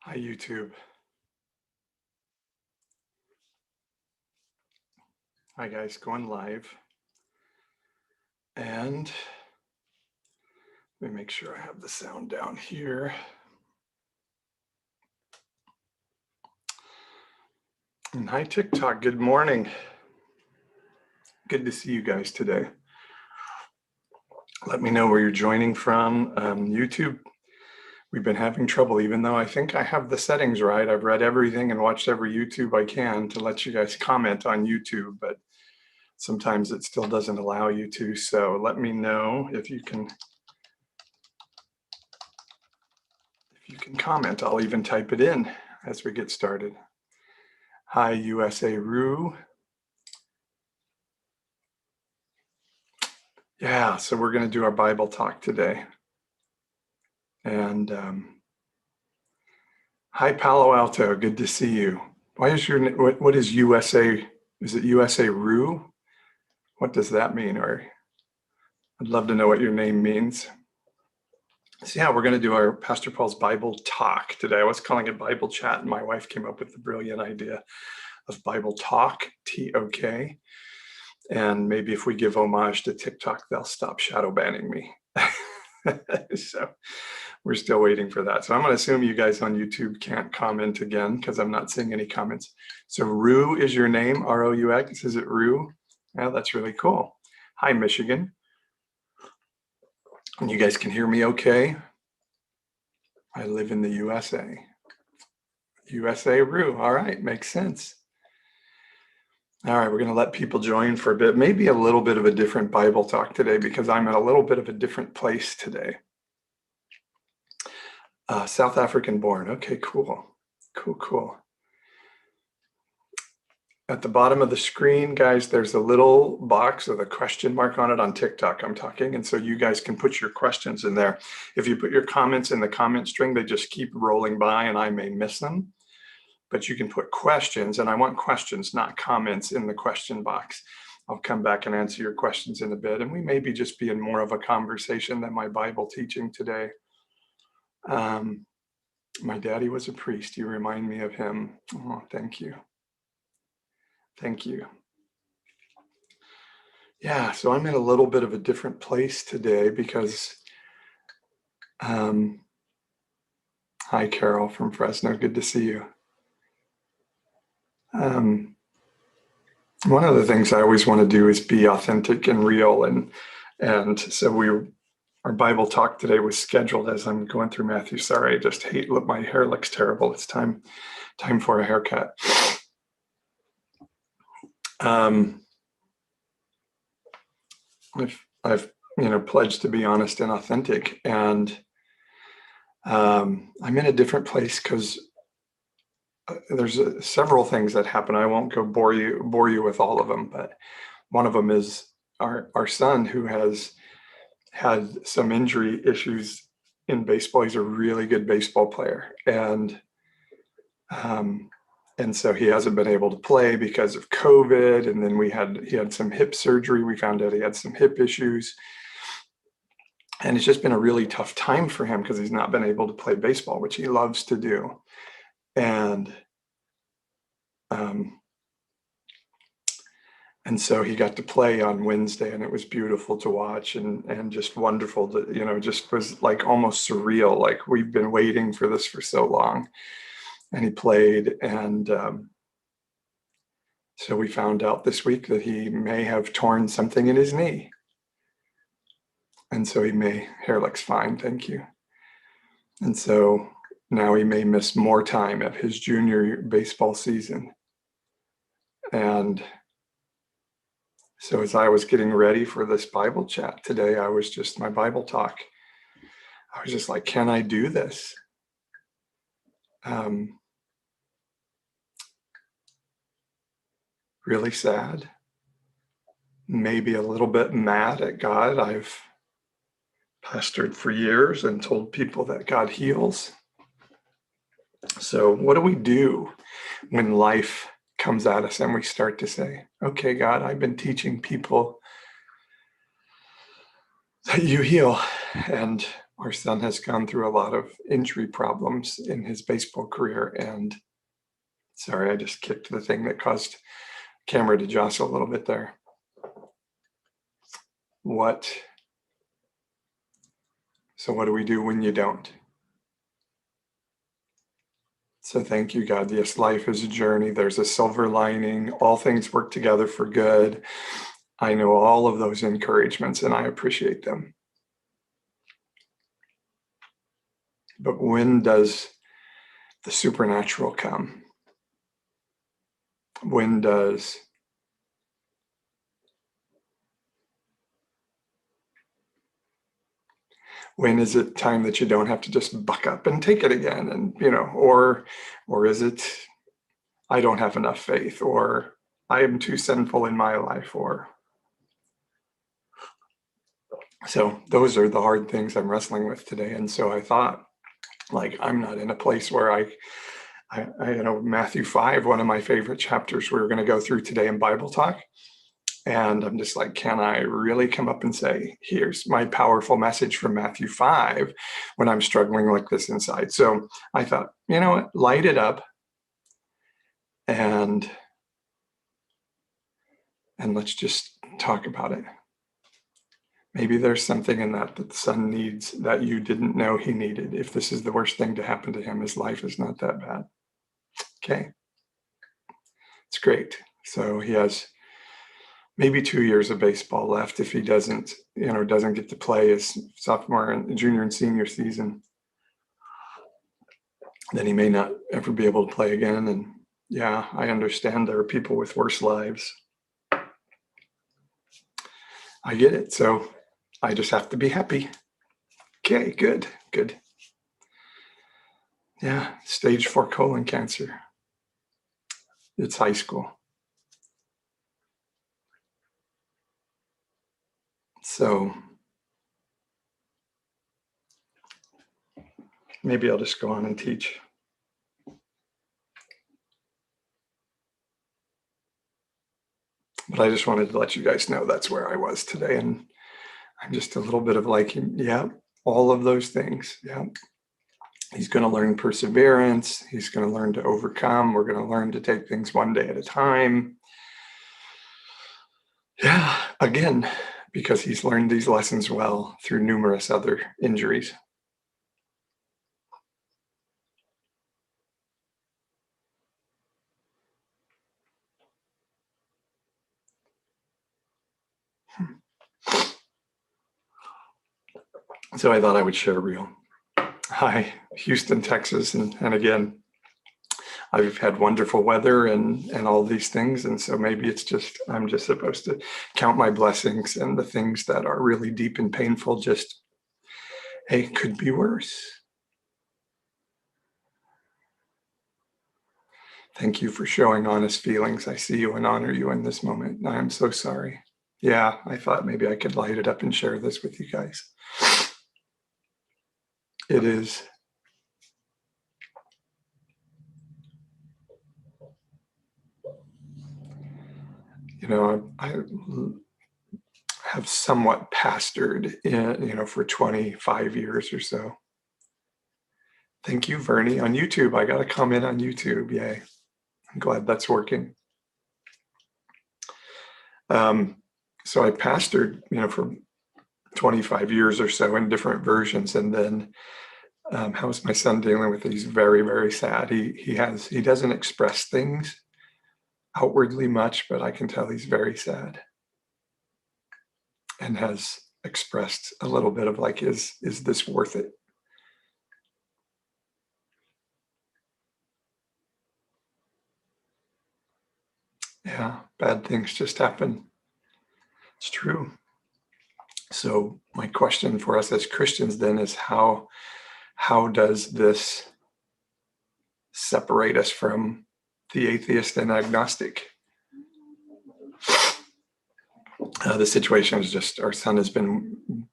Hi, YouTube. Hi, guys, going live. And let me make sure I have the sound down here. And hi, TikTok. Good morning. Good to see you guys today. Let me know where you're joining from. YouTube, we've been having trouble, even though I think I have the settings right. I've read everything and watched every YouTube I can to let you guys comment on YouTube, but sometimes it still doesn't allow you to. So let me know if you can comment. I'll even type it in as we get started. Hi, USA Rue. Yeah, so we're going to do our Bible talk today. And hi, Palo Alto. Good to see you. Why is your what is USA? Is it USA Rue? What does that mean? Or I'd love to know what your name means. So yeah, we're going to do our Pastor Paul's Bible talk today. I was calling it Bible chat, and my wife came up with the brilliant idea of Bible talk, T-O-K. And maybe if we give homage to TikTok, they'll stop shadow banning me. So we're still waiting for that. So I'm going to assume you guys on YouTube can't comment again because I'm not seeing any comments. So Rue is your name, R-O-U-X. Is it Rue? Yeah, that's really cool. Hi, Michigan. And you guys can hear me okay? I live in the USA. USA Rue. All right, makes sense. All right, we're going to let people join for a bit, maybe a little bit of a different Bible talk today because I'm at a little bit of a different place today. South African born. Okay, cool. Cool. At the bottom of the screen, guys, there's a little box with a question mark on it on TikTok. I'm talking, and so you guys can put your questions in there. If you put your comments in the comment string, they just keep rolling by and I may miss them. But you can put questions, and I want questions, not comments, in the question box. I'll come back and answer your questions in a bit, and we maybe just be in more of a conversation than my Bible teaching today. My daddy was a priest. You remind me of him. Oh, thank you. Thank you. Yeah, so I'm in a little bit of a different place today because, hi, Carol from Fresno. Good to see you. One of the things I always want to do is be authentic and real, and so our Bible talk today was scheduled as I'm going through Matthew. Sorry, I just hate, look, my hair looks terrible. It's time for a haircut. I've pledged to be honest and authentic, and I'm in a different place because there's several things that happen. I won't go bore you with all of them, but one of them is our son, who has had some injury issues in baseball. He's a really good baseball player, and so he hasn't been able to play because of COVID. And then he had some hip surgery. We found out he had some hip issues, and it's just been a really tough time for him because he's not been able to play baseball, which he loves to do. And so he got to play on Wednesday, and it was beautiful to watch and just wonderful to, just was like almost surreal. Like, we've been waiting for this for so long. And he played, and so we found out this week that he may have torn something in his knee. And so hair looks fine, thank you. And so now he may miss more time of his junior baseball season. And so as I was getting ready for this Bible chat today, my Bible talk, I was just like, can I do this? Really sad. Maybe a little bit mad at God. I've pastored for years and told people that God heals. So what do we do when life comes at us and we start to say, okay, God, I've been teaching people that you heal, and Our son has gone through a lot of injury problems in his baseball career. And sorry, I just kicked the thing that caused camera to jostle a little bit there. So what do we do when you don't? So thank you, God. Yes, life is a journey. There's a silver lining. All things work together for good. I know all of those encouragements and I appreciate them. But when does the supernatural come? When is it time that you don't have to just buck up and take it again? And, or is it, I don't have enough faith, or I am too sinful in my life, so those are the hard things I'm wrestling with today. And so I thought, like, I'm not in a place where I Matthew 5, one of my favorite chapters we're going to go through today in Bible Talk. And I'm just like, can I really come up and say, here's my powerful message from Matthew 5 when I'm struggling like this inside? So I thought, you know what, light it up and let's just talk about it. Maybe there's something in that the son needs that you didn't know he needed. If this is the worst thing to happen to him, his life is not that bad. Okay. It's great. So he has maybe 2 years of baseball left if he doesn't get to play his sophomore and junior and senior season. Then he may not ever be able to play again. And yeah, I understand there are people with worse lives. I get it. So I just have to be happy. Okay, good. Yeah, stage 4 colon cancer. It's high school. So maybe I'll just go on and teach. But I just wanted to let you guys know that's where I was today. And I'm just a little bit of like, yeah, all of those things. Yeah. He's going to learn perseverance. He's going to learn to overcome. We're going to learn to take things one day at a time. Yeah, again, because he's learned these lessons well through numerous other injuries. So I thought I would share real. Hi, Houston, Texas. And again, I've had wonderful weather and all these things. And so maybe it's just, I'm just supposed to count my blessings, and the things that are really deep and painful, just, hey, could be worse. Thank you for showing honest feelings. I see you and honor you in this moment. I am so sorry. Yeah, I thought maybe I could light it up and share this with you guys. It is. I have somewhat pastored, for 25 years or so. Thank you, Vernie. On YouTube, I got a comment on YouTube. Yay. I'm glad that's working. So I pastored, for 25 years or so in different versions. And then how's my son dealing with it? He's very, very sad. He doesn't express things outwardly much, but I can tell he's very sad, and has expressed a little bit of like, is this worth it? Yeah, bad things just happen. It's true. So my question for us as Christians then is, how does this separate us from the atheist and agnostic? The situation is just, our son has been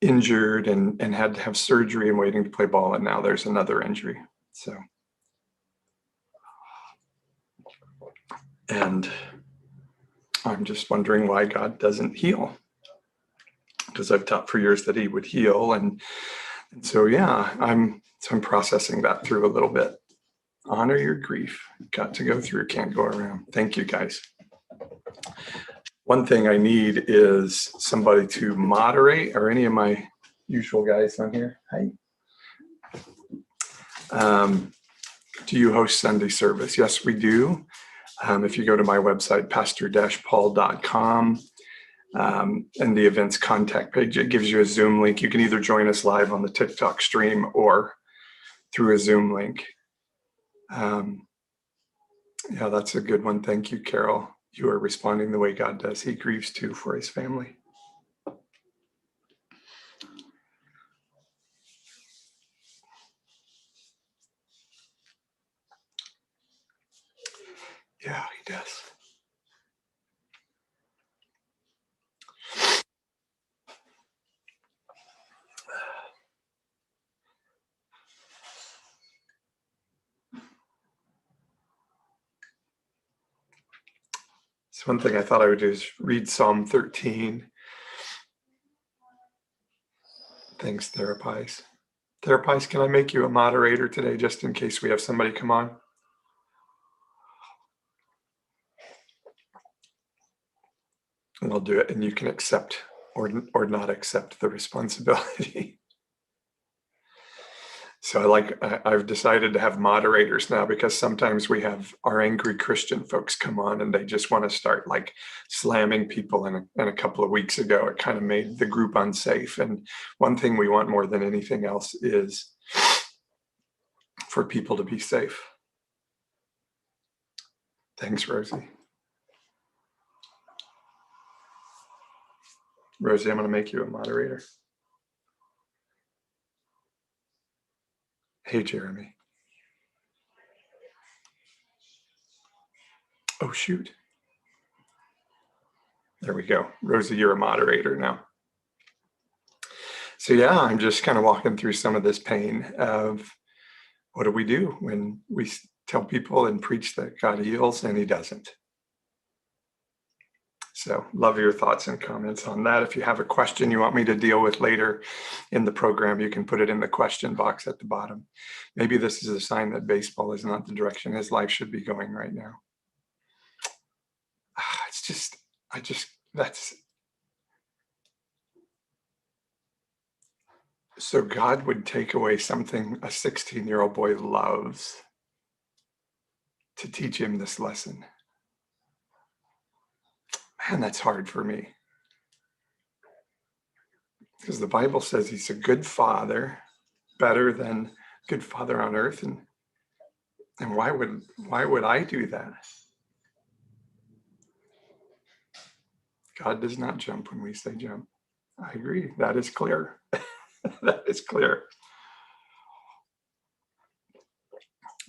injured and had to have surgery and waiting to play ball, and now there's another injury. So, and I'm just wondering why God doesn't heal. because I've taught for years that he would heal. And so, yeah, I'm processing that through a little bit. Honor your grief. Got to go through, can't go around. Thank you, guys. One thing I need is somebody to moderate. Are any of my usual guys on here? Hi. Do you host Sunday service? Yes, we do. If you go to my website, pastor-paul.com, and the events contact page, it gives you a Zoom link. You can either join us live on the TikTok stream or through a Zoom link. Yeah, that's a good one. Thank you, Carol. You are responding the way God does. He grieves too for his family. Yeah, he does. So one thing I thought I would do is read Psalm 13. Thanks, Therapies. Therapies, can I make you a moderator today just in case we have somebody come on? And I'll do it, and you can accept or not accept the responsibility. So I've decided to have moderators now, because sometimes we have our angry Christian folks come on and they just want to start like slamming people. And a couple of weeks ago, it kind of made the group unsafe. And one thing we want more than anything else is for people to be safe. Thanks, Rosie. Rosie, I'm going to make you a moderator. Hey, Jeremy. Oh, shoot. There we go. Rosie, you're a moderator now. So yeah, I'm just kind of walking through some of this pain of what do we do when we tell people and preach that God heals and he doesn't. So love your thoughts and comments on that. If you have a question you want me to deal with later in the program, you can put it in the question box at the bottom. Maybe this is a sign that baseball is not the direction his life should be going right now. So God would take away something a 16-year-old boy loves to teach him this lesson. Man, that's hard for me. Because the Bible says he's a good father, better than good father on earth. And why would I do that? God does not jump when we say jump. I agree. That is clear. That is clear.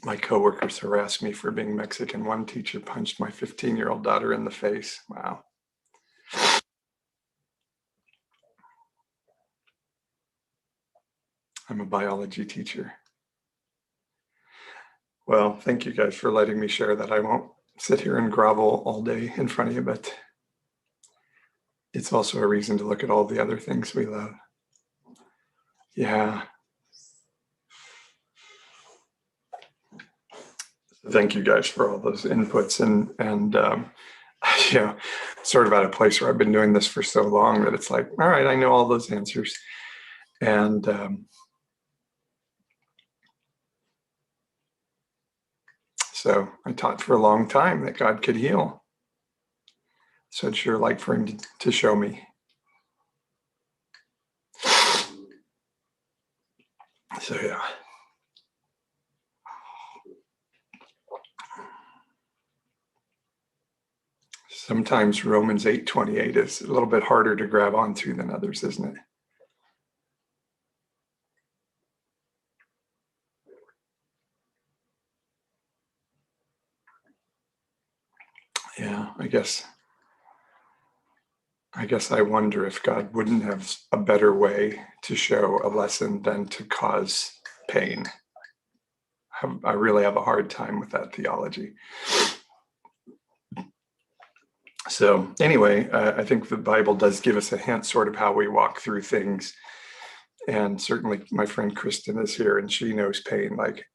My coworkers harassed me for being Mexican. One teacher punched my 15-year-old daughter in the face. Wow. I'm a biology teacher. Well, thank you guys for letting me share that. I won't sit here and grovel all day in front of you, but it's also a reason to look at all the other things we love. Yeah. Thank you guys for all those inputs and you know, sort of at a place where I've been doing this for so long that it's like, all right, I know all those answers. And so I taught for a long time that God could heal. So I'd sure like for him to show me. So yeah. Sometimes Romans 8:28 is a little bit harder to grab onto than others, isn't it? Yeah, I guess I wonder if God wouldn't have a better way to show a lesson than to cause pain. I really have a hard time with that theology. So anyway, I think the Bible does give us a hint sort of how we walk through things. And certainly my friend Kristen is here and she knows pain like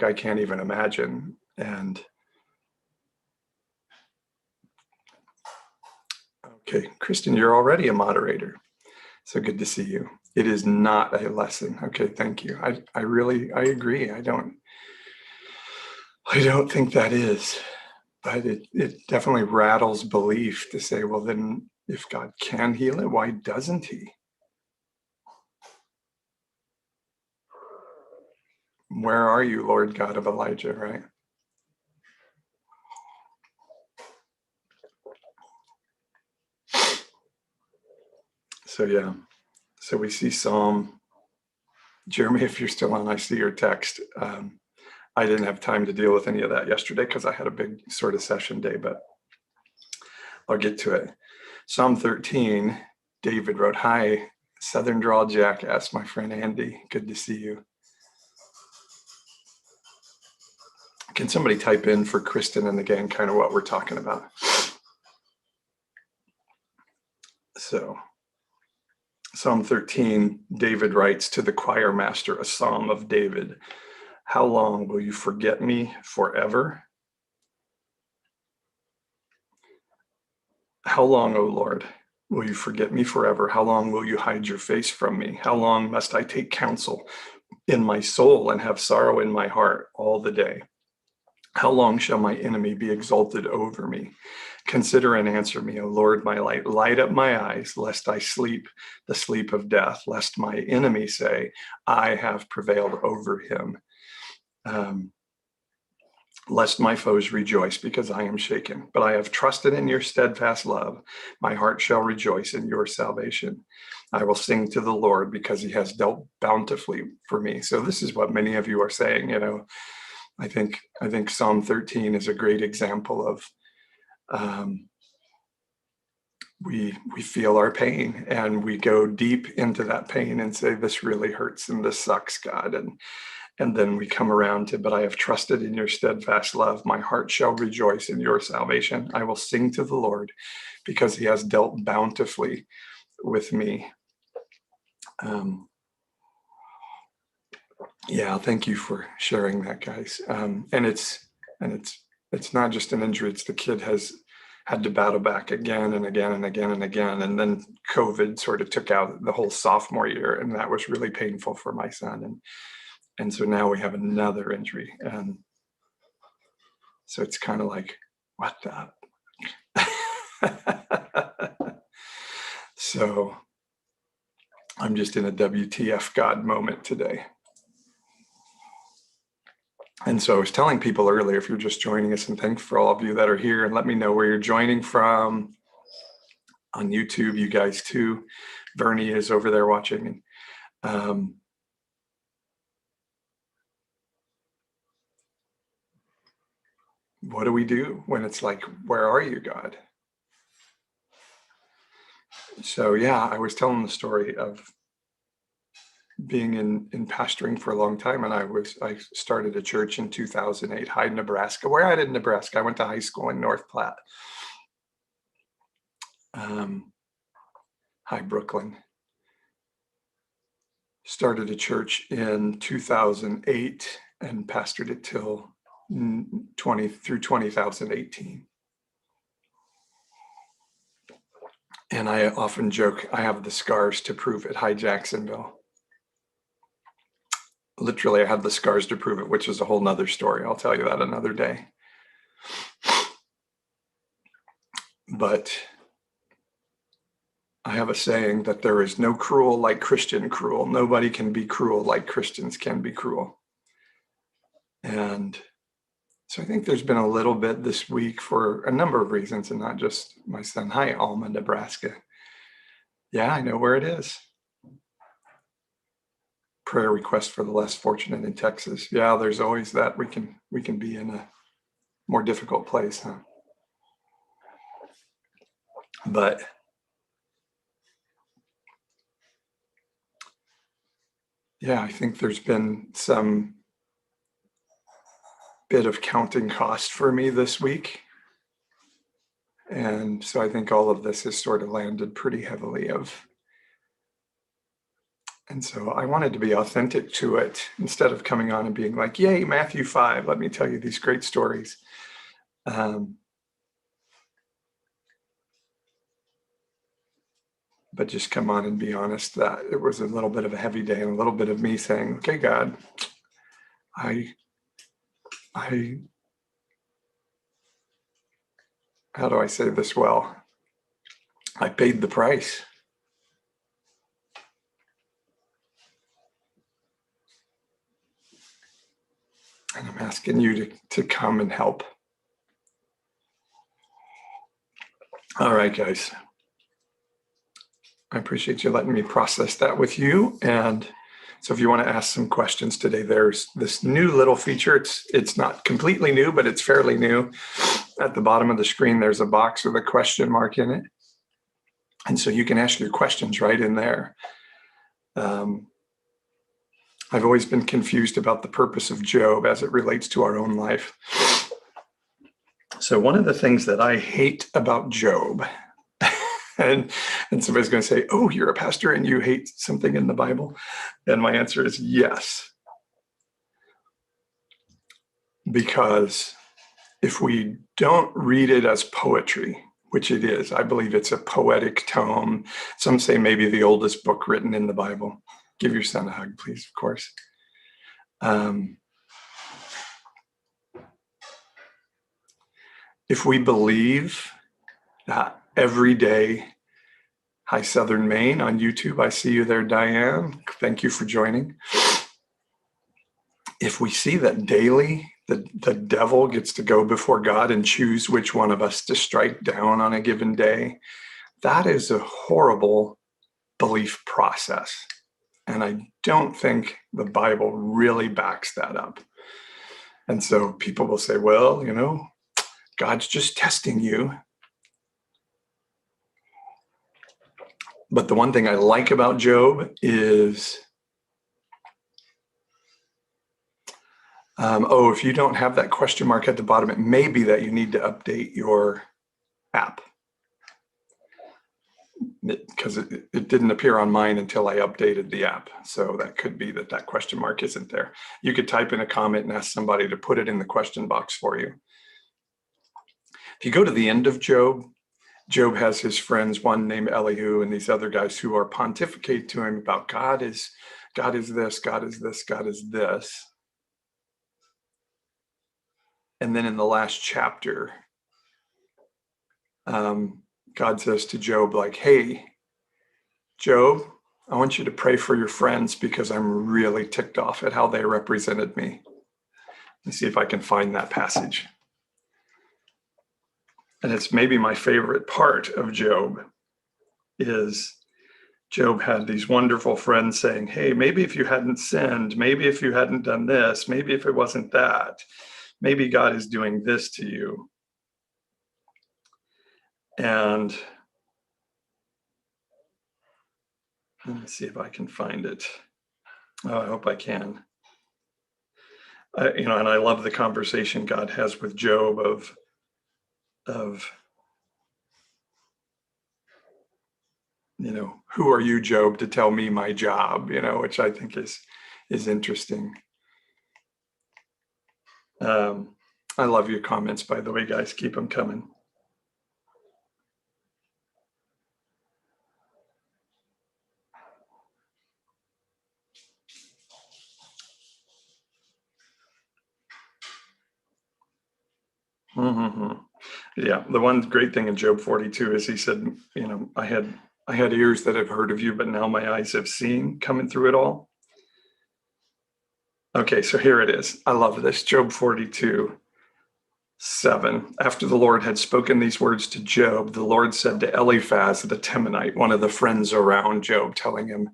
I can't even imagine. And okay, Kristen, you're already a moderator. So good to see you. It is not a lesson. Okay, thank you. I agree. I don't think that is, but it definitely rattles belief to say, well, then if God can heal it, why doesn't he? Where are you, Lord God of Elijah, right? So yeah, so we see Psalm. Jeremy, if you're still on, I see your text. I didn't have time to deal with any of that yesterday because I had a big sort of session day, but I'll get to it. Psalm 13, David wrote, "Hi, Southern Drawl Jackass, my friend Andy. Good to see you." Can somebody type in for Kristen and the gang kind of what we're talking about? So Psalm 13, David writes to the choir master, a psalm of David. "How long will you forget me forever? How long, O Lord, will you forget me forever? How long will you hide your face from me? How long must I take counsel in my soul and have sorrow in my heart all the day? How long shall my enemy be exalted over me? Consider and answer me, O Lord, my light. Light up my eyes, lest I sleep the sleep of death, lest my enemy say, I have prevailed over him. Lest my foes rejoice because I am shaken. But I have trusted in your steadfast love. My heart shall rejoice in your salvation. I will sing to the Lord because he has dealt bountifully for me." So this is what many of you are saying. I think Psalm 13 is a great example of we feel our pain and we go deep into that pain and say, this really hurts and this sucks, God. And then we come around to, but I have trusted in your steadfast love. My heart shall rejoice in your salvation. I will sing to the Lord because he has dealt bountifully with me. Yeah, thank you for sharing that, guys. And it's not just an injury. It's the kid has had to battle back again and again and again and again. And then COVID sort of took out the whole sophomore year. And that was really painful for my son. And so now we have another injury. And so it's kind of like, what the? So I'm just in a WTF God moment today. And so I was telling people earlier, if you're just joining us, and thanks for all of you that are here, and let me know where you're joining from on YouTube, you guys too. Bernie is over there watching. What do we do when it's like, where are you, God? So yeah, I was telling the story of being in pastoring for a long time, and I started a church in 2008, Hyde, Nebraska. Where I did in Nebraska, I went to high school in North Platte, High Brooklyn. Started a church in 2008 and pastored it till 2018. And I often joke, I have the scars to prove it, High Jacksonville. Literally, I have the scars to prove it, which is a whole nother story. I'll tell you that another day. But I have a saying that there is no cruel like Christian cruel. Nobody can be cruel like Christians can be cruel. And so I think there's been a little bit this week for a number of reasons, and not just my son. Hi, Alma, Nebraska. Yeah, I know where it is. Prayer request for the less fortunate in Texas. Yeah, there's always that. We can be in a more difficult place, huh? But yeah, I think there's been some bit of counting cost for me this week. And so I think all of this has sort of landed pretty heavily and so I wanted to be authentic to it instead of coming on and being like, yay, Matthew 5, let me tell you these great stories. But just come on and be honest that it was a little bit of a heavy day and a little bit of me saying, okay, God, how do I say this well? I paid the price. And I'm asking you to come and help. All right, guys. I appreciate you letting me process that with you. And so if you want to ask some questions today, there's this new little feature. It's not completely new, but it's fairly new. At the bottom of the screen, there's a box with a question mark in it. And so you can ask your questions right in there. I've always been confused about the purpose of Job as it relates to our own life. So one of the things that I hate about Job, and somebody's going to say, oh, you're a pastor and you hate something in the Bible? And my answer is yes. Because if we don't read it as poetry, which it is, I believe it's a poetic tome. Some say maybe the oldest book written in the Bible. Give your son a hug, please, of course. If we believe that every day, hi, Southern Maine on YouTube, I see you there, Diane. Thank you for joining. If we see that daily, the devil gets to go before God and choose which one of us to strike down on a given day, that is a horrible belief process. And I don't think the Bible really backs that up. And so people will say, well, God's just testing you. But the one thing I like about Job is, if you don't have that question mark at the bottom, it may be that you need to update your app. Because it didn't appear on mine until I updated the app. So that could be that question mark isn't there. You could type in a comment and ask somebody to put it in the question box for you. If you go to the end of Job, Job has his friends, one named Elihu, and these other guys who are pontificate to him about God is this, God is this, God is this. And then in the last chapter, God says to Job, like, hey, Job, I want you to pray for your friends because I'm really ticked off at how they represented me. Let me see if I can find that passage. And it's maybe my favorite part of Job is Job had these wonderful friends saying, hey, maybe if you hadn't sinned, maybe if you hadn't done this, maybe if it wasn't that, maybe God is doing this to you. And let me see if I can find it. Oh, I hope I can. And I love the conversation God has with Job of who are you, Job, to tell me my job, which I think is interesting. I love your comments, by the way, guys. Keep them coming. Mm-hmm. Yeah, the one great thing in Job 42 is he said, I had ears that have heard of you, but now my eyes have seen, coming through it all. Okay, so here it is. I love this. Job 42, 7. After the Lord had spoken these words to Job, the Lord said to Eliphaz the Temanite, one of the friends around Job, telling him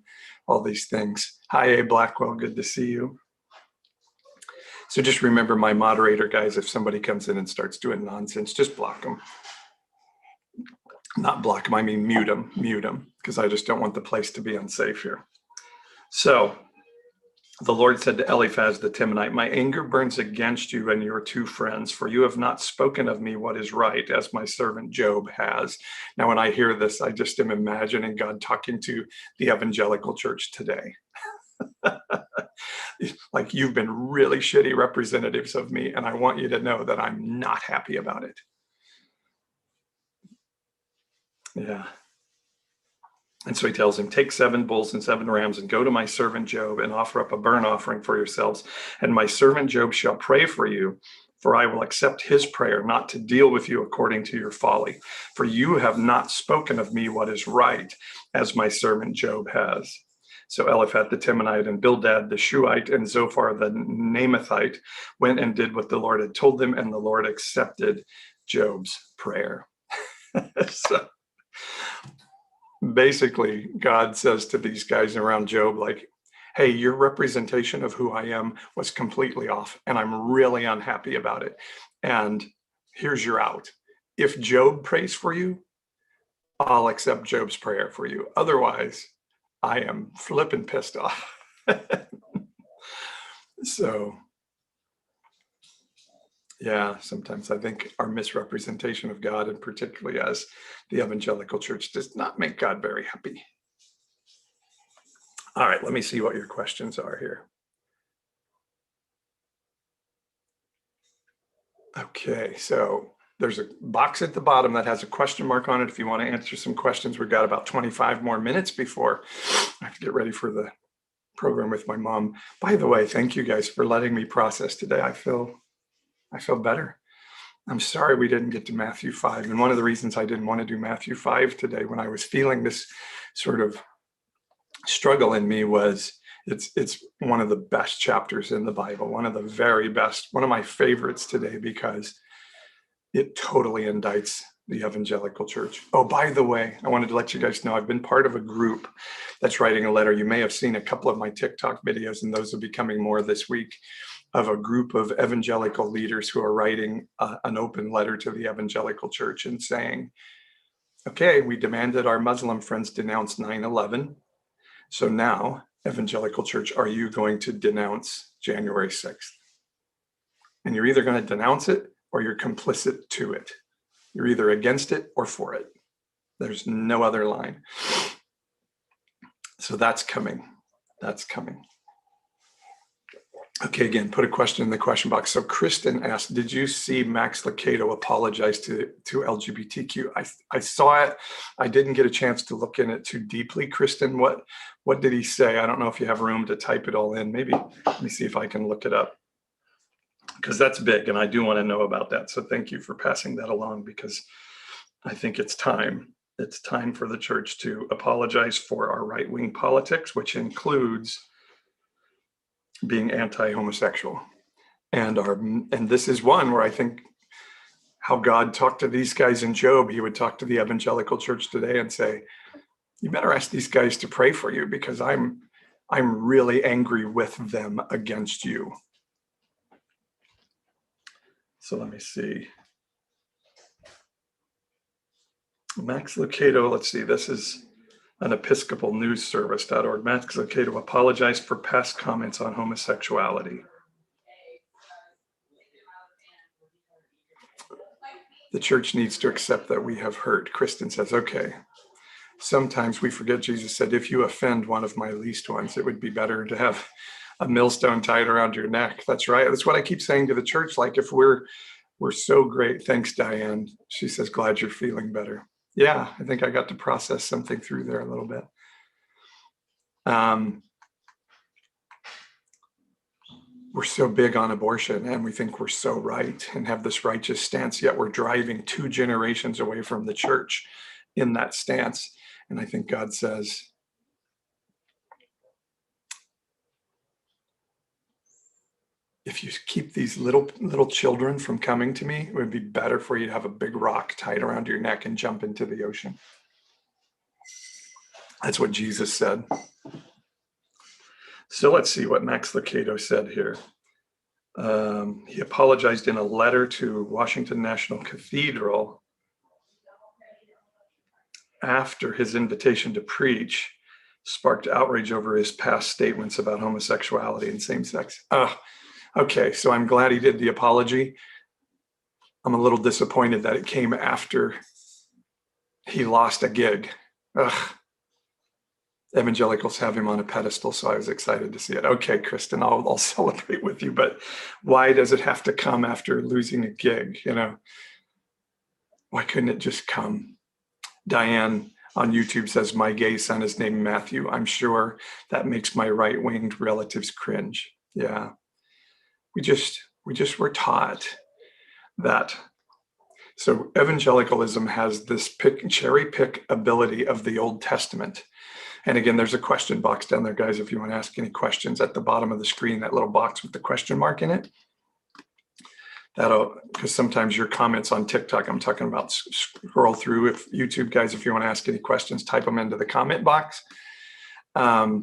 all these things. Hi, A. Blackwell. Good to see you. So just remember, my moderator, guys, if somebody comes in and starts doing nonsense, just block them. Not block them, I mean mute them, because I just don't want the place to be unsafe here. So The Lord said to Eliphaz the Temanite, my anger burns against you and your two friends, for you have not spoken of me what is right, as my servant Job has. Now, when I hear this, I just am imagining God talking to the evangelical church today. Like, you've been really shitty representatives of me, and I want you to know that I'm not happy about it. Yeah. And so he tells him, take 7 bulls and 7 rams and go to my servant Job and offer up a burnt offering for yourselves. And my servant Job shall pray for you, for I will accept his prayer, not to deal with you according to your folly. For you have not spoken of me what is right, as my servant Job has. So Eliphaz the Temanite and Bildad the Shuhite and Zophar the Naamathite went and did what the Lord had told them, and the Lord accepted Job's prayer. So basically, God says to these guys around Job, like, hey, your representation of who I am was completely off, and I'm really unhappy about it. And here's your out. If Job prays for you, I'll accept Job's prayer for you. Otherwise, I am flipping pissed off. So, yeah, sometimes I think our misrepresentation of God, and particularly as the evangelical church, does not make God very happy. All right, let me see what your questions are here. Okay, so there's a box at the bottom that has a question mark on it. If you want to answer some questions, we've got about 25 more minutes before I have to get ready for the program with my mom. By the way, thank you guys for letting me process today. I feel better. I'm sorry we didn't get to Matthew 5. And one of the reasons I didn't want to do Matthew 5 today, when I was feeling this sort of struggle in me, was it's one of the best chapters in the Bible, one of the very best, one of my favorites today, because it totally indicts the evangelical church. Oh, by the way, I wanted to let you guys know I've been part of a group that's writing a letter. You may have seen a couple of my TikTok videos, and those will be coming more this week, of a group of evangelical leaders who are writing an open letter to the evangelical church and saying, okay, we demanded our Muslim friends denounce 9/11. So now, evangelical church, are you going to denounce January 6th? And you're either going to denounce it or you're complicit to it. You're either against it or for it. There's no other line. So that's coming. That's coming. Okay, again, put a question in the question box. So Kristen asked, did you see Max Lucado apologize to LGBTQ? I saw it. I didn't get a chance to look in it too deeply. Kristen, what did he say? I don't know if you have room to type it all in. Maybe, let me see if I can look it up, because that's big and I do want to know about that. So thank you for passing that along, because I think it's time. It's time for the church to apologize for our right-wing politics, which includes being anti-homosexual. And this is one where I think how God talked to these guys in Job, he would talk to the evangelical church today and say, you better ask these guys to pray for you, because I'm really angry with them against you. So let me see. Max Lucado, let's see, this is an Episcopal News Service.org. Max Lucado apologized for past comments on homosexuality. The church needs to accept that we have hurt. Kristen says, okay. Sometimes we forget Jesus said, if you offend one of my least ones, it would be better to have a millstone tied around your neck. That's right. That's what I keep saying to the church. Like, if we're so great. Thanks, Diane. She says, glad you're feeling better. Yeah, I think I got to process something through there a little bit. We're so big on abortion and we think we're so right and have this righteous stance, yet we're driving 2 generations away from the church in that stance. And I think God says, if you keep these little children from coming to me, it would be better for you to have a big rock tied around your neck and jump into the ocean. That's what Jesus said. So let's see what Max Lucado said here. He apologized in a letter to Washington National Cathedral after his invitation to preach, sparked outrage over his past statements about homosexuality and same-sex. Okay, so I'm glad he did the apology. I'm a little disappointed that it came after he lost a gig. Evangelicals have him on a pedestal, so I was excited to see it. Okay, Kristen, I'll celebrate with you, but why does it have to come after losing a gig? Why couldn't it just come? Diane on YouTube says, my gay son is named Matthew. I'm sure that makes my right-winged relatives cringe. Yeah, we just were taught that. So evangelicalism has this cherry pick ability of the Old Testament. And again, there's a question box down there, guys, if you want to ask any questions at the bottom of the screen, that little box with the question mark in it. Because sometimes your comments on TikTok, I'm talking about, scroll through. If YouTube guys, if you want to ask any questions, type them into the comment box. Also,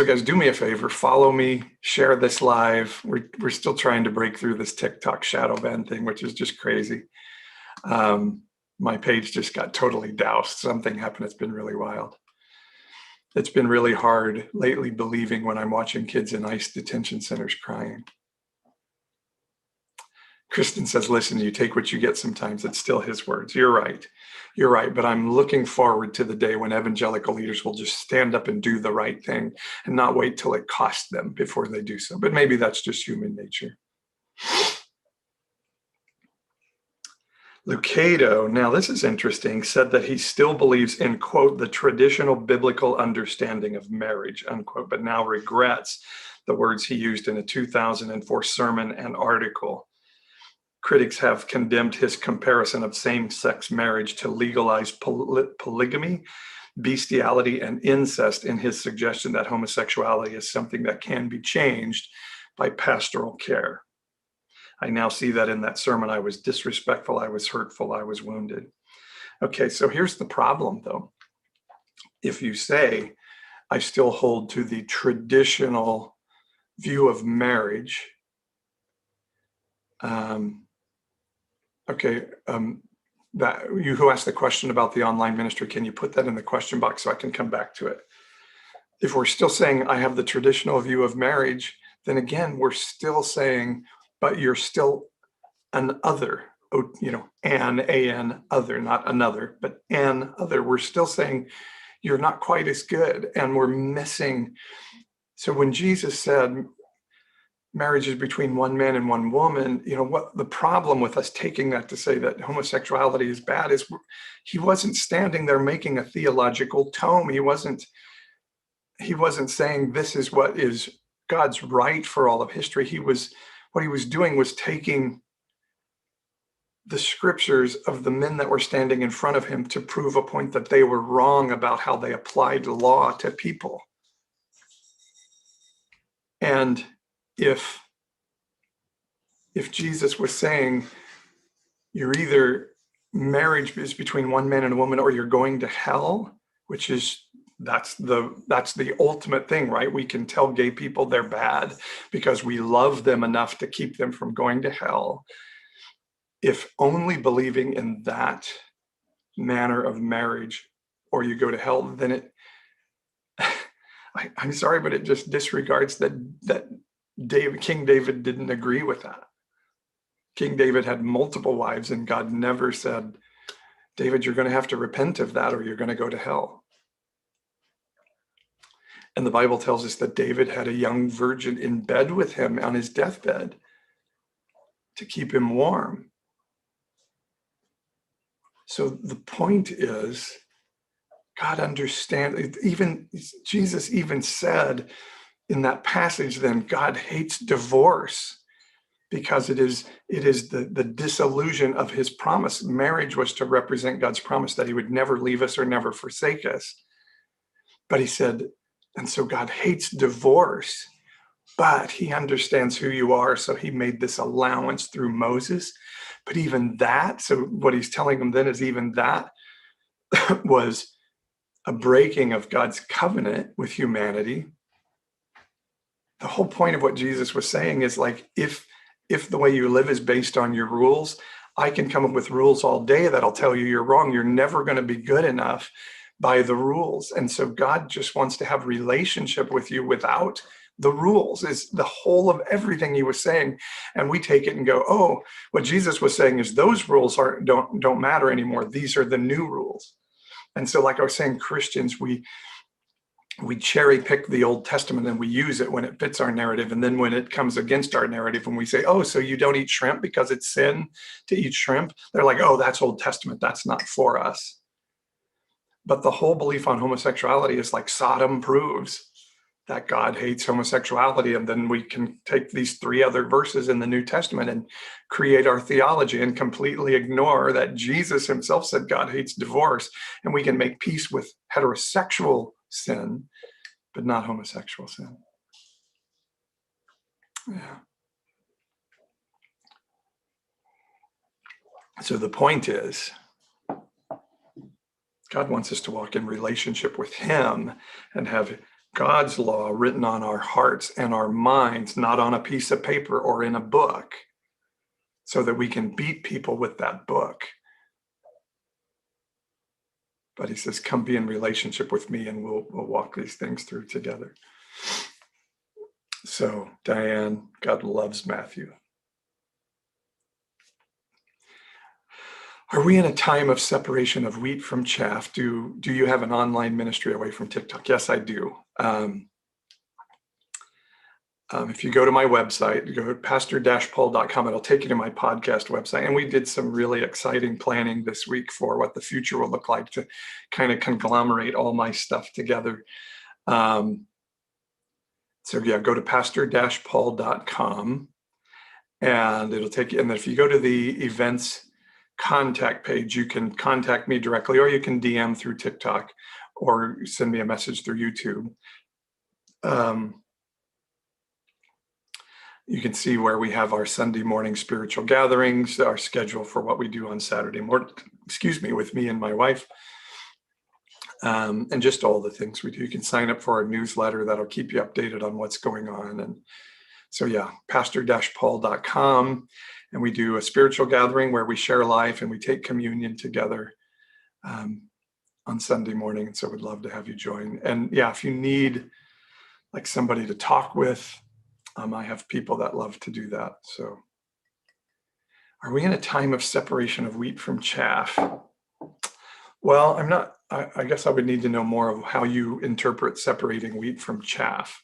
guys, do me a favor, follow me, share this live. We're still trying to break through this TikTok shadow ban thing, which is just crazy. My page just got totally doused. Something happened. It's been really wild. It's been really hard lately believing when I'm watching kids in ICE detention centers crying. Kristen says, listen, you take what you get sometimes. It's still his words. You're right. You're right. But I'm looking forward to the day when evangelical leaders will just stand up and do the right thing and not wait till it costs them before they do so. But maybe that's just human nature. Lucado, now this is interesting, said that he still believes in, quote, the traditional biblical understanding of marriage, unquote, but now regrets the words he used in a 2004 sermon and article. Critics have condemned his comparison of same-sex marriage to legalized polygamy, bestiality, and incest in his suggestion that homosexuality is something that can be changed by pastoral care. I now see that in that sermon, I was disrespectful, I was hurtful, I was wounded. Okay, so here's the problem, though. If you say, I still hold to the traditional view of marriage, that you who asked the question about the online ministry, can you put that in the question box so I can come back to it? If we're still saying I have the traditional view of marriage, then again, we're still saying, but you're still an other, an other, not another, but an other. We're still saying you're not quite as good, and we're missing. So when Jesus said marriage is between one man and one woman, what the problem with us taking that to say that homosexuality is bad is he wasn't standing there making a theological tome. He wasn't saying this is what is God's right for all of history. What he was doing was taking the scriptures of the men that were standing in front of him to prove a point that they were wrong about how they applied law to people. And if Jesus was saying you're either marriage is between one man and a woman or you're going to hell, which is that's the ultimate thing, right? We can tell gay people they're bad because we love them enough to keep them from going to hell. If only believing in that manner of marriage or you go to hell, then I'm sorry, but it just disregards that King David didn't agree with that. King David had multiple wives, and God never said, David, you're going to have to repent of that or you're going to go to hell. And the Bible tells us that David had a young virgin in bed with him on his deathbed to keep him warm. So the point is, God understands, even Jesus even said in that passage, then God hates divorce because it is the disillusion of his promise. Marriage was to represent God's promise that he would never leave us or never forsake us. But he said, and so God hates divorce, but he understands who you are. So he made this allowance through Moses. But even that, so what he's telling them then is even that was a breaking of God's covenant with humanity. The whole point of what Jesus was saying is like, if the way you live is based on your rules, I can come up with rules all day that'll tell you you're wrong. You're never going to be good enough. by the rules. And so God just wants to have relationship with you without the rules, is the whole of everything he was saying. And we take it and go, oh, what Jesus was saying is those rules don't matter anymore. These are the new rules. And so, like I was saying, Christians, we cherry pick the Old Testament and we use it when it fits our narrative. And then when it comes against our narrative and we say, oh, so you don't eat shrimp because it's sin to eat shrimp? They're like, oh, that's Old Testament. That's not for us. But the whole belief on homosexuality is like Sodom proves that God hates homosexuality. And then we can take these 3 other verses in the New Testament and create our theology and completely ignore that Jesus himself said God hates divorce. And we can make peace with heterosexual sin, but not homosexual sin. Yeah. So the point is, God wants us to walk in relationship with him and have God's law written on our hearts and our minds, not on a piece of paper or in a book, so that we can beat people with that book. But he says, come be in relationship with me and we'll walk these things through together. So, Diane, God loves Matthew. Are we in a time of separation of wheat from chaff? Do you have an online ministry away from TikTok? Yes, I do. If you go to my website, you go to pastor-paul.com, it'll take you to my podcast website. And we did some really exciting planning this week for what the future will look like to kind of conglomerate all my stuff together. So yeah, go to pastor-paul.com and it'll take you. And if you go to the events contact page, you can contact me directly, or you can DM through TikTok or send me a message through YouTube. You can see where we have our Sunday morning spiritual gatherings, our schedule for what we do on Saturday morning, with me and my wife, and just all the things we do. You can sign up for our newsletter that'll keep you updated on what's going on. And so, yeah, pastor-paul.com. And we do a spiritual gathering where we share life and we take communion together on Sunday morning. And so we'd love to have you join. And yeah, if you need like somebody to talk with, I have people that love to do that. So are we in a time of separation of wheat from chaff? Well, I'm not, I guess I would need to know more of how you interpret separating wheat from chaff.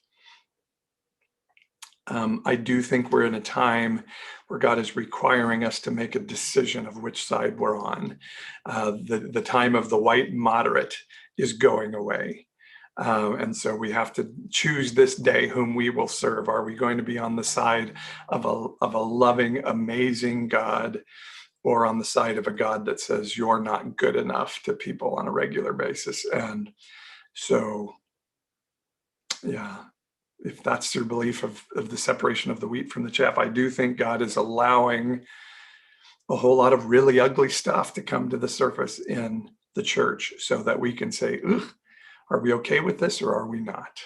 I do think we're in a time where God is requiring us to make a decision of which side we're on. The time of the white moderate is going away. And so we have to choose this day whom we will serve. Are we going to be on the side of a loving, amazing God, or on the side of a God that says you're not good enough to people on a regular basis? And so, yeah, if that's your belief of the separation of the wheat from the chaff, I do think God is allowing a whole lot of really ugly stuff to come to the surface in the church so that we can say, ugh, are we okay with this or are we not?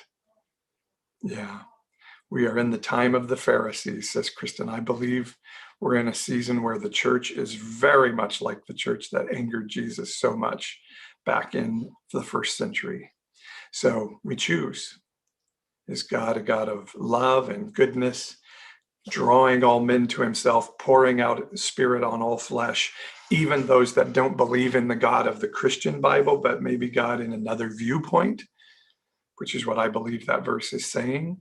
Yeah, we are in the time of the Pharisees, says Kristen. I believe we're in a season where the church is very much like the church that angered Jesus so much back in the 1st century. So we choose. Is God a God of love and goodness, drawing all men to himself, pouring out Spirit on all flesh, even those that don't believe in the God of the Christian Bible, but maybe God in another viewpoint, which is what I believe that verse is saying.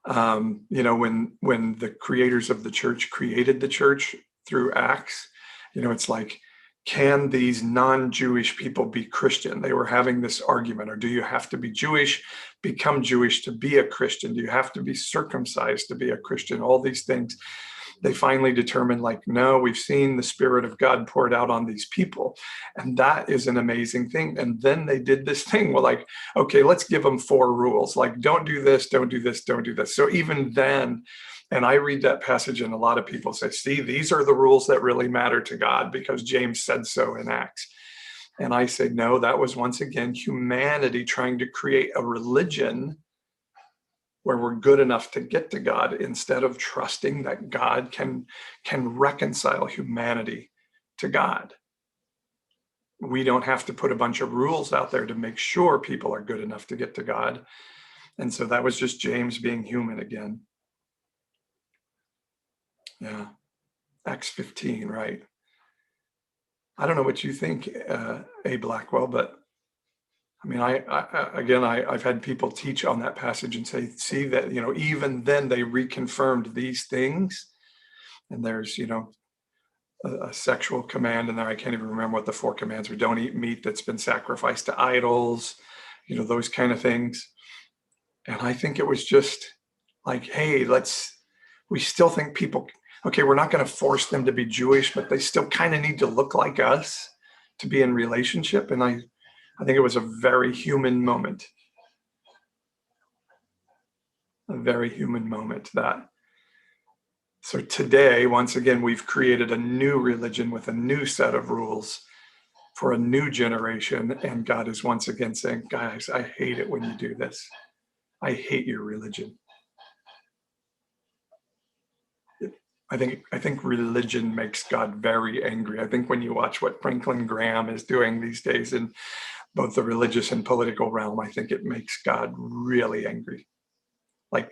When the creators of the church created the church through Acts, it's like, can these non-Jewish people be Christian? They were having this argument. Or do you have to be Jewish, become Jewish to be a Christian? Do you have to be circumcised to be a Christian? All these things. They finally determined, like, no, we've seen the Spirit of God poured out on these people. And that is an amazing thing. And then they did this thing where, like, okay, let's give them 4 rules. Like, don't do this, don't do this, don't do this. So even then, and I read that passage and a lot of people say, see, these are the rules that really matter to God because James said so in Acts. And I say, no, that was once again humanity trying to create a religion where we're good enough to get to God instead of trusting that God can reconcile humanity to God. we don't have to put a bunch of rules out there to make sure people are good enough to get to God. And so that was just James being human again. Yeah. Acts 15, right? I don't know what you think, A. Blackwell, but I mean, I've had people teach on that passage and say, see that, even then they reconfirmed these things. And there's, a sexual command in there. I can't even remember what the 4 commands were. Don't eat meat that's been sacrificed to idols, those kind of things. And I think it was just like, hey, we still think people, okay, we're not going to force them to be Jewish, but they still kind of need to look like us to be in relationship. And I think it was a very human moment. A very human moment that. So today, once again, we've created a new religion with a new set of rules for a new generation. And God is once again saying, guys, I hate it when you do this. I hate your religion. I think religion makes God very angry. I think when you watch what Franklin Graham is doing these days in both the religious and political realm, I think it makes God really angry. Like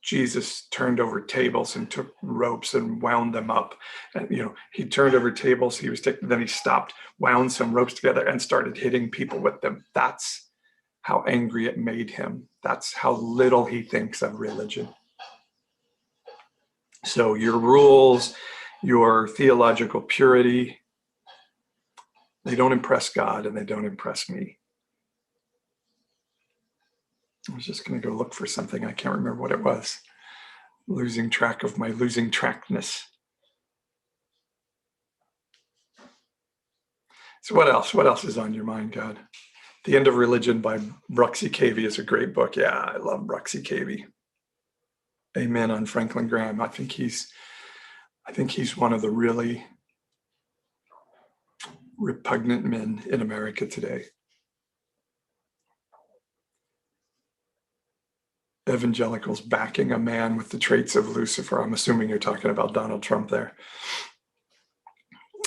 Jesus turned over tables and took ropes and wound them up. And, he turned over tables, then he stopped, wound some ropes together and started hitting people with them. That's how angry it made him. That's how little he thinks of religion. So your rules, your theological purity, they don't impress God and they don't impress me. I was just going to go look for something. I can't remember what it was. Losing track of my losing trackness. So what else? What else is on your mind, God? The End of Religion by Bruxy Cavey is a great book. Yeah, I love Bruxy Cavey. Amen on Franklin Graham. I think he's one of the really repugnant men in America today. Evangelicals backing a man with the traits of Lucifer. I'm assuming you're talking about Donald Trump there.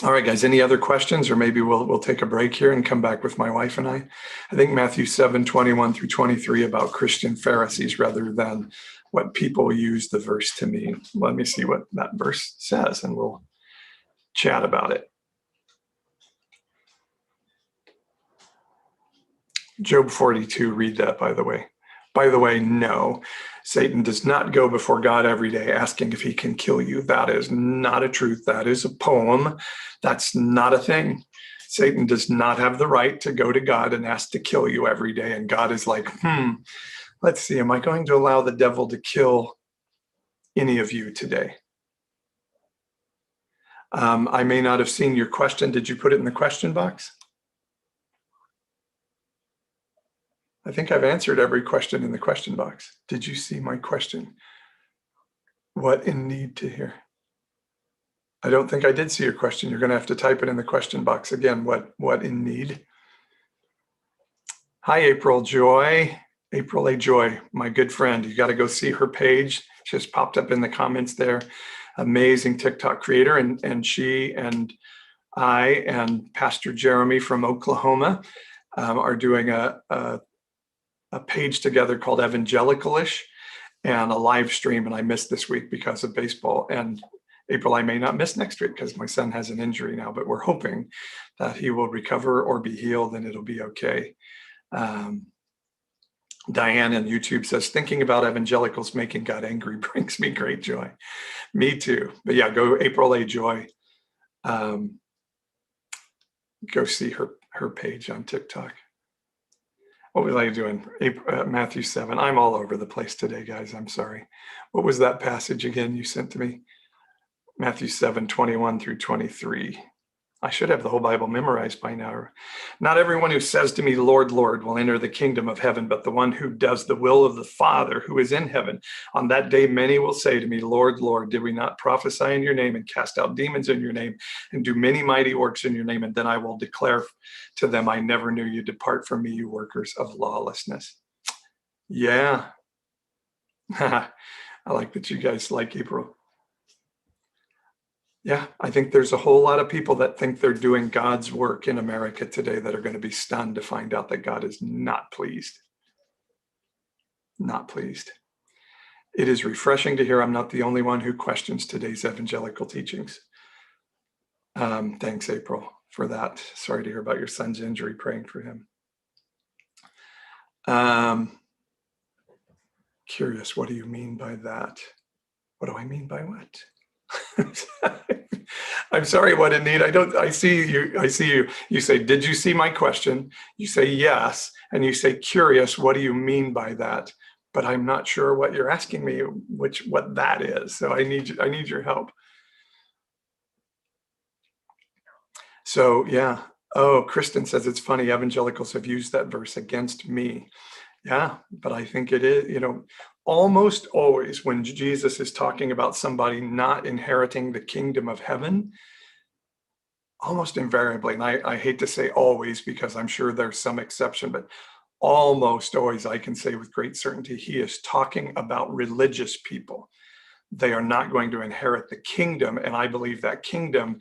All right, guys, any other questions? Or maybe we'll take a break here and come back with my wife and I. I think Matthew 7:21 through 23 about Christian Pharisees rather than what people use the verse to mean. Let me see what that verse says and we'll chat about it. Job 42, read that, by the way. By the way, no, Satan does not go before God every day asking if he can kill you. That is not a truth. That is a poem. That's not a thing. Satan does not have the right to go to God and ask to kill you every day. And God is like, let's see, am I going to allow the devil to kill any of you today? I may not have seen your question. Did you put it in the question box? I think I've answered every question in the question box. Did you see my question? What in need to hear? I don't think I did see your question. You're going to have to type it in the question box again. What in need? Hi, April Joy. April A. Joy, my good friend. You got to go see her page. She just popped up in the comments there. Amazing TikTok creator. And she and I and Pastor Jeremy from Oklahoma are doing a page together called Evangelicalish and a live stream. And I missed this week because of baseball. And April, I may not miss next week because my son has an injury now, but we're hoping that he will recover or be healed and it'll be okay. Diane on YouTube says, thinking about evangelicals making God angry brings me great joy. Me too. But yeah, go April A. Joy. Go see her page on TikTok. What was I doing? Matthew 7. I'm all over the place today, guys. I'm sorry. What was that passage again you sent to me? Matthew 7:21 through 23. I should have the whole Bible memorized by now. Not everyone who says to me, Lord, Lord, will enter the kingdom of heaven, but the one who does the will of the Father who is in heaven. On that day, many will say to me, Lord, Lord, did we not prophesy in your name and cast out demons in your name and do many mighty works in your name? And then I will declare to them, I never knew you. Depart from me, you workers of lawlessness. Yeah. I like that you guys like April. Yeah, I think there's a whole lot of people that think they're doing God's work in America today that are going to be stunned to find out that God is not pleased. Not pleased. It is refreshing to hear I'm not the only one who questions today's evangelical teachings. Thanks, April, for that. Sorry to hear about your son's injury, praying for him. Curious, what do you mean by that? What do I mean by what? I'm sorry, what in need? I see you. You say, did you see my question? You say yes, and you say curious, what do you mean by that? But I'm not sure what you're asking me, what that is. So I need your help. So yeah. Oh, Kristen says it's funny, evangelicals have used that verse against me. Yeah, but I think it is, almost always when Jesus is talking about somebody not inheriting the kingdom of heaven, almost invariably, and I hate to say always because I'm sure there's some exception, but almost always I can say with great certainty, he is talking about religious people. They are not going to inherit the kingdom, and I believe that kingdom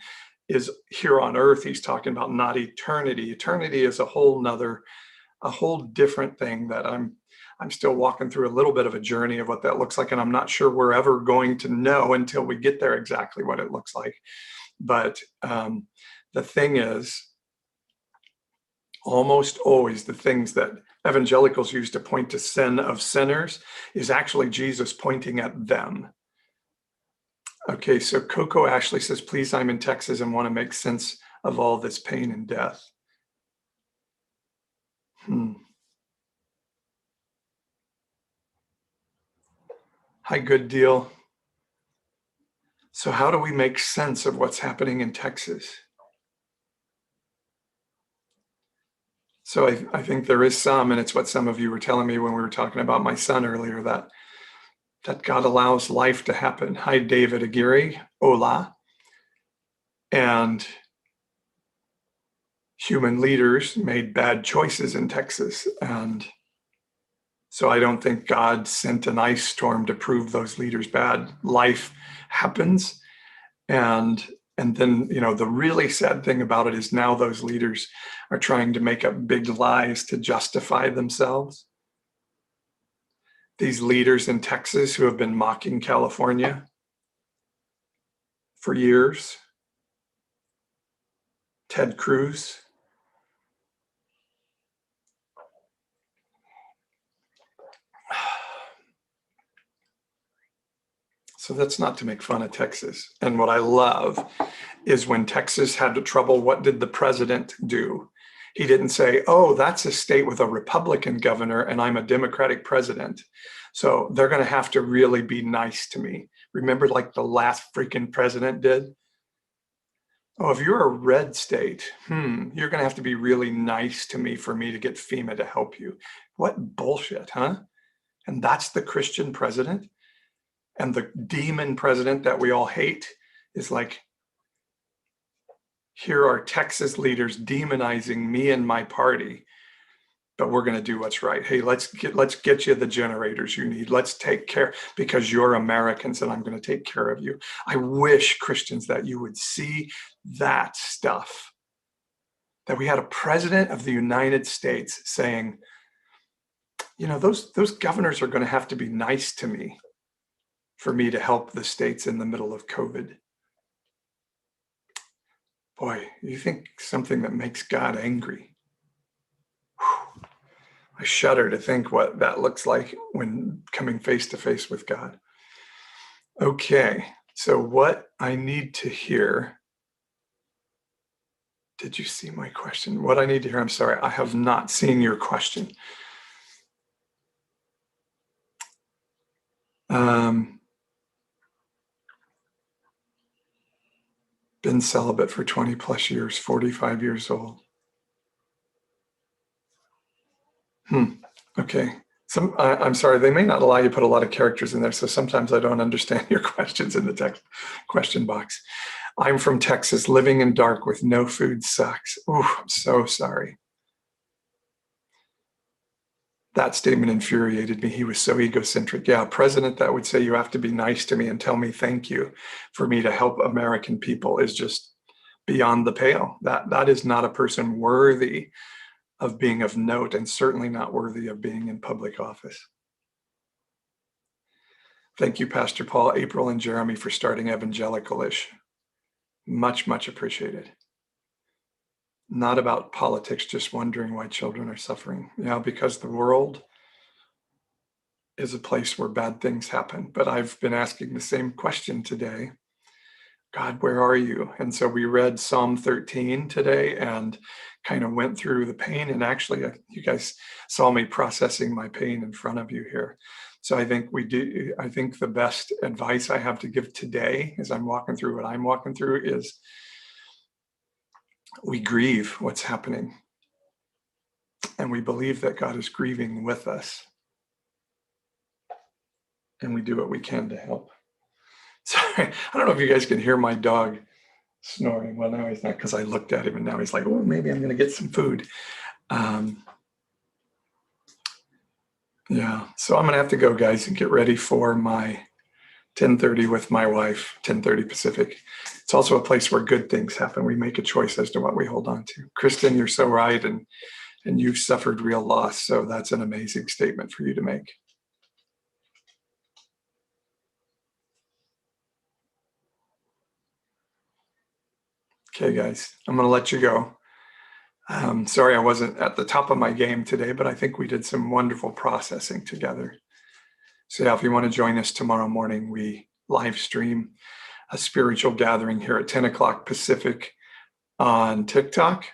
is here on earth. He's talking about not eternity. Eternity is a whole different thing that I'm still walking through a little bit of a journey of what that looks like, and I'm not sure we're ever going to know until we get there exactly what it looks like. But the thing is, almost always the things that evangelicals use to point to sin of sinners is actually Jesus pointing at them. Okay, so Coco Ashley says, please, I'm in Texas and want to make sense of all this pain and death. Hi, good deal. So how do we make sense of what's happening in Texas? So I think there is some, and it's what some of you were telling me when we were talking about my son earlier, that God allows life to happen. Hi, David Aguirre. Hola. And human leaders made bad choices in Texas. And so I don't think God sent an ice storm to prove those leaders bad. Life happens. And then, the really sad thing about it is now those leaders are trying to make up big lies to justify themselves. These leaders in Texas who have been mocking California for years. Ted Cruz. So that's not to make fun of Texas. And what I love is when Texas had trouble, what did the president do? He didn't say, oh, that's a state with a Republican governor and I'm a Democratic president, so they're going to have to really be nice to me. Remember, like the last freaking president did? Oh, if you're a red state, you're going to have to be really nice to me for me to get FEMA to help you. What bullshit, huh? And that's the Christian president? And the demon president that we all hate is like, here are Texas leaders demonizing me and my party, but we're going to do what's right. Hey, let's get you the generators you need. Let's take care because you're Americans and I'm going to take care of you. I wish, Christians, that you would see that stuff, that we had a president of the United States saying, those governors are going to have to be nice to me for me to help the states in the middle of COVID. Boy, you think something that makes God angry. Whew. I shudder to think what that looks like when coming face to face with God. Okay, so what I need to hear. Did you see my question? What I need to hear, I'm sorry, I have not seen your question. Been celibate for 20 plus years, 45 years old. Okay. I'm sorry, they may not allow you to put a lot of characters in there, so sometimes I don't understand your questions in the text question box. I'm from Texas, living in dark with no food sucks. Ooh, I'm so sorry. That statement infuriated me. He was so egocentric. Yeah, a president that would say you have to be nice to me and tell me thank you for me to help American people is just beyond the pale. That is not a person worthy of being of note, and certainly not worthy of being in public office. Thank you, Pastor Paul, April, and Jeremy for starting Evangelicalish. Much, much appreciated. Not about politics, just wondering why children are suffering. Yeah, because the world is a place where bad things happen. But I've been asking the same question today. God, where are you? And so we read Psalm 13 today and kind of went through the pain. And actually, you guys saw me processing my pain in front of you here. So I think I think the best advice I have to give today as I'm walking through what I'm walking through is we grieve what's happening. And we believe that God is grieving with us. And we do what we can to help. Sorry, I don't know if you guys can hear my dog snoring. Well, now he's not, because I looked at him and now he's like, oh, maybe I'm going to get some food. Yeah, so I'm going to have to go, guys, and get ready for my 10:30 with my wife, 10:30 Pacific. It's also a place where good things happen. We make a choice as to what we hold on to. Kristen, you're so right. And you've suffered real loss. So that's an amazing statement for you to make. Okay, guys, I'm going to let you go. Sorry I wasn't at the top of my game today, but I think we did some wonderful processing together. So yeah, if you want to join us tomorrow morning, we live stream a spiritual gathering here at 10 o'clock Pacific on TikTok,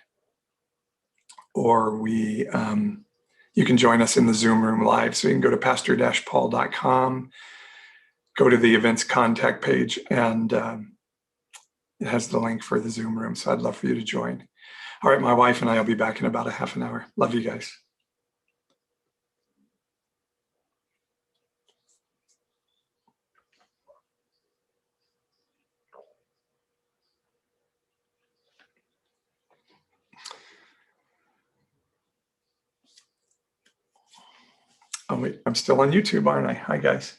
or you can join us in the Zoom room live. So you can go to pastor-paul.com, go to the events contact page, and it has the link for the Zoom room. So I'd love for you to join. All right, my wife and I will be back in about a half an hour. Love you guys. Oh, wait, I'm still on YouTube, aren't I? Hi, guys.